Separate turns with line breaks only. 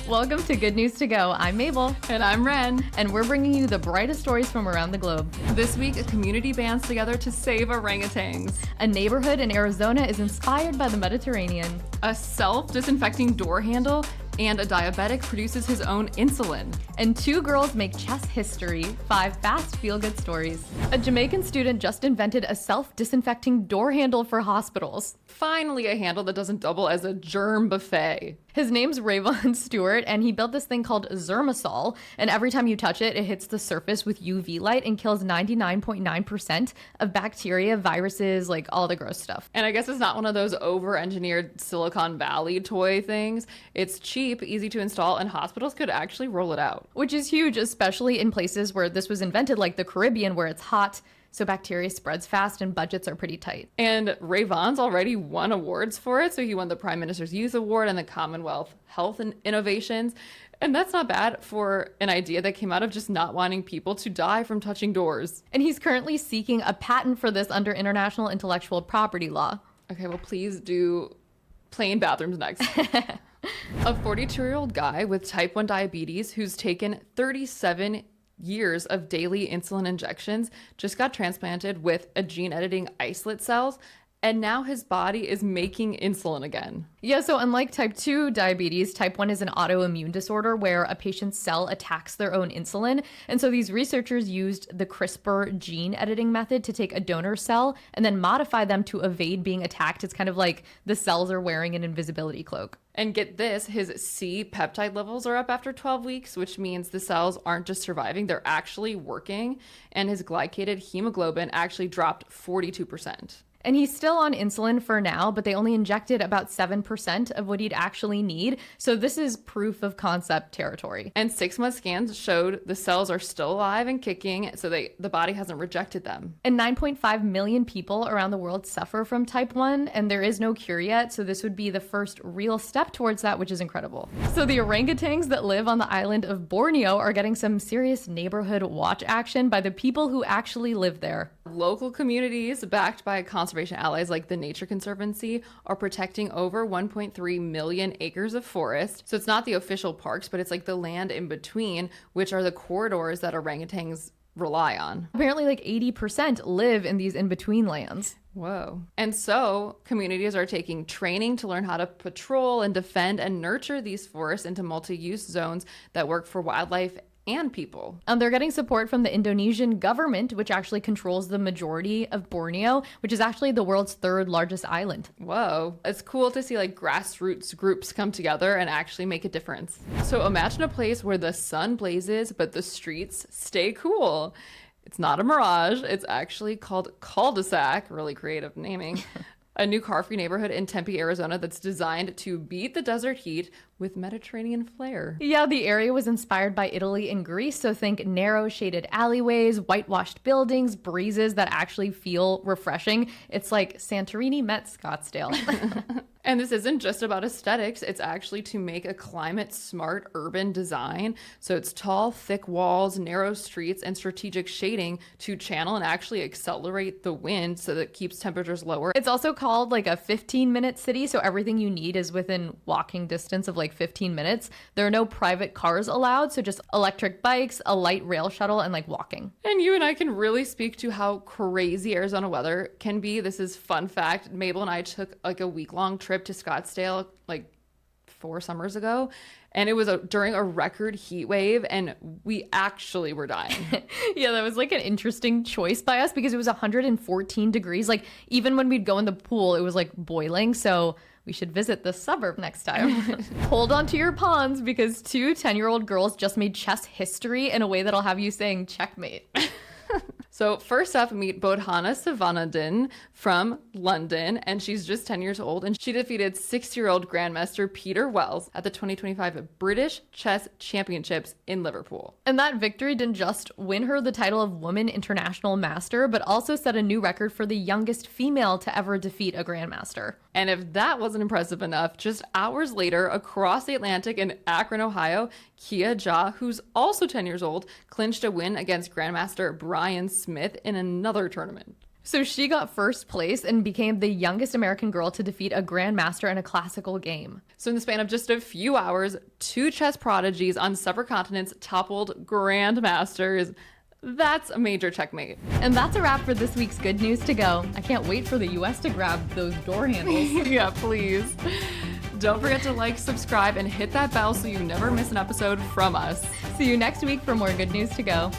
Welcome to Good News to Go. I'm Mabel.
And I'm Ren.
And we're bringing you the brightest stories from around the globe.
This week, a community bands together to save orangutans.
A neighborhood in Arizona is inspired by the Mediterranean.
A self-disinfecting door handle and a diabetic produces his own insulin.
And 2 girls make chess history. 5 fast feel-good stories. A Jamaican student just invented a self-disinfecting door handle for hospitals.
Finally, a handle that doesn't double as a germ buffet.
His name's Rayvon Stewart, and he built this thing called Zermasolve, and every time you touch it, it hits the surface with UV light and kills 99.9% of bacteria, viruses, like all the gross stuff.
And I guess it's not one of those over-engineered Silicon Valley toy things. It's cheap, easy to install, and hospitals could actually roll it out.
Which is huge, especially in places where this was invented, like the Caribbean, where it's hot, so bacteria spreads fast and budgets are pretty tight.
And Rayvon's already won awards for it. So he won the Prime Minister's Youth Award and the Commonwealth Health and Innovations. And that's not bad for an idea that came out of just not wanting people to die from touching doors.
And he's currently seeking a patent for this under international intellectual property law.
Okay, well, please do plain bathrooms next. A 42-year-old guy with type 1 diabetes who's taken 37 years of daily insulin injections just got transplanted with a gene editing islet cells, and now his body is making insulin again.
Yeah, so unlike type 2 diabetes, type 1 is an autoimmune disorder where a patient's cell attacks their own insulin. And so these researchers used the CRISPR gene editing method to take a donor cell and then modify them to evade being attacked. It's kind of like the cells are wearing an invisibility cloak.
And get this, his C peptide levels are up after 12 weeks, which means the cells aren't just surviving, they're actually working. And his glycated hemoglobin actually dropped 42%.
And he's still on insulin for now, but they only injected about 7% of what he'd actually need. So this is proof of concept territory.
And 6-month scans showed the cells are still alive and kicking, so the body hasn't rejected them.
And 9.5 million people around the world suffer from type 1, and there is no cure yet. So this would be the first real step towards that, which is incredible. So the orangutans that live on the island of Borneo are getting some serious neighborhood watch action by the people who actually live there.
Local communities backed by conservation allies like the Nature Conservancy are protecting over 1.3 million acres of forest. So it's not the official parks, but it's like the land in between, which are the corridors that orangutans rely on.
Apparently like 80% live in these in-between lands.
Whoa. And so communities are taking training to learn how to patrol and defend and nurture these forests into multi-use zones that work for wildlife and people.
They're getting support from the Indonesian government, which actually controls the majority of Borneo, which is actually the world's 3rd largest island.
Whoa. It's cool to see like grassroots groups come together and actually make a difference. So imagine a place where the sun blazes, but the streets stay cool. It's not a mirage. It's actually called Cul-de-sac, really creative naming. A new car-free neighborhood in Tempe, Arizona that's designed to beat the desert heat with Mediterranean flair.
Yeah, the area was inspired by Italy and Greece, so think narrow shaded alleyways, whitewashed buildings, breezes that actually feel refreshing. It's like Santorini met Scottsdale.
And this isn't just about aesthetics, it's actually to make a climate-smart urban design. So it's tall, thick walls, narrow streets, and strategic shading to channel and actually accelerate the wind so that it keeps temperatures lower.
It's also called like a 15-minute city, so everything you need is within walking distance of like 15 minutes. There are no private cars allowed, so just electric bikes, a light rail shuttle, and like walking.
And you and I can really speak to how crazy Arizona weather can be. This is fun fact. Mabel and I took like a week-long trip to Scottsdale like 4 summers ago, and it was during a record heat wave, and we actually were dying.
Yeah, that was like an interesting choice by us because it was 114 degrees. Like even when we'd go in the pool, it was like boiling. So we should visit the suburb next time. Hold on to your pawns because 2 10-year-old girls just made chess history in a way that'll have you saying checkmate.
So first up, meet Bodhana Sivanandhan from London, and she's just 10 years old, and she defeated 6-year-old Grandmaster Peter Wells at the 2025 British Chess Championships in Liverpool.
And that victory didn't just win her the title of Woman International Master, but also set a new record for the youngest female to ever defeat a Grandmaster.
And if that wasn't impressive enough, just hours later, across the Atlantic in Akron, Ohio, Kia Jha, who's also 10 years old, clinched a win against Grandmaster Brian Smith in another tournament.
So she got first place and became the youngest American girl to defeat a grandmaster in a classical game.
So in the span of just a few hours, 2 chess prodigies on separate continents toppled grandmasters. That's a major checkmate.
And that's a wrap for this week's Good News to Go. I can't wait for the US to grab those door handles.
Yeah, please. Don't forget to like, subscribe, and hit that bell so you never miss an episode from us.
See you next week for more Good News to Go.